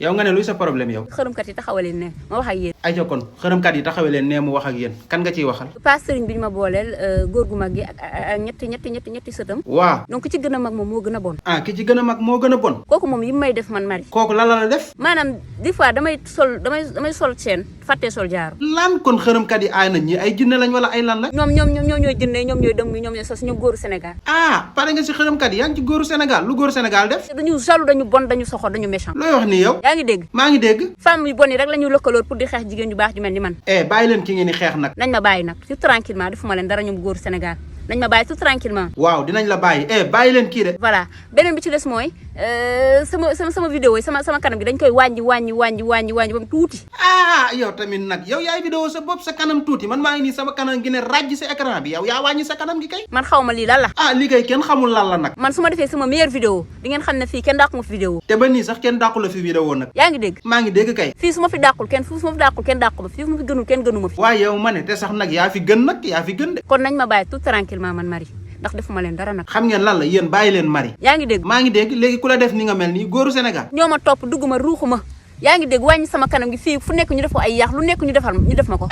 yow nga ne luy sa problème yow. xërëmkat yi taxawaleen ne ma wax ak yéen. ayca kon xërëmkat yi taxawaleen ne mu wax ak yéen kan nga ciy waxal. pas sëriñ bi ñu ma booleel góor gu mag gi ak ñetti sëtam. waaw donc ki ci gën a mag moom moo gën a bon. ah ki ci gën a mag moo gën a bon. kooku moom yi may def man Marie. kooku lan la def. maanaam des fois damay sol chaîne fàttee sol jaaru. lan kon xërëmkat yi aay nañ ñi ay jinne lañ wala ay lan la. ñoom ñooy jëndee ñoom ñooy dem ñoom ñooy sos ñoom góoru Sénégal. ah pare nga si xërëmkat yi yaa ngi ci góoru Sénégal lu góoru Sénégal def. dañu jaloux dañu bon dañu soxor dañu méchant. looy wax nii yow. yaa ngi dégg. maa ngi dégg. femme yu bon yi rek la ñu lëkkaloor pour di xeex jigéen ju baax ju mel ni man. bàyyi leen ki ngeen di xeex nag. nañ ma bàyyi nag tout tranquillement defuma leen dara ñoom góoru Sénégal nañ ma bàyyi tout tranquillement. waaw dinañ la bàyyi bàyyi leen kii de. voilà beneen bi ci des mooy sama vidéo yi sama kanam gi dañ koy wàññi ba mu tuuti. yow tamit nag yow yaay vidéo sa bopp sa kanam tuuti man maa ngi nii sama kanam gi ne ràjj sa écran bi yow yaa wàññi sa kanam gi kay. man xaw ma lii lan la. lii kay kenn xamul lan la nag. man su ma defee sama meilleure vidéo di ngeen xam ne fii kenn dàqu ma fi vidéo. te ba nii sax kenn dàqu la fi vidéo nag. yaa ngi dégg. maa ngi dégg kay. fii su ma fi dàqul kenn dàqu ma fii su ma fi gënul kenn gënu ma fi. waaye yow ma ne te sax nag yaa fi gën nag yaa fi gën de. kon nañ ma bàyyi tout tranquillement man Marie ndax defuma leen dara nag. xam ngeen lan la yéen bàyyi leen Marie. yaa ngi dégg. maa ngi dégg léegi ku la def ni nga mel nii góoru Sénégal. ñoo ma topp dugg ma ruuxu ma yaa ngi dégg wàññi sama kanam gi fii fu nekk ñu def ko ay yaax lu nekk ñu def ma ko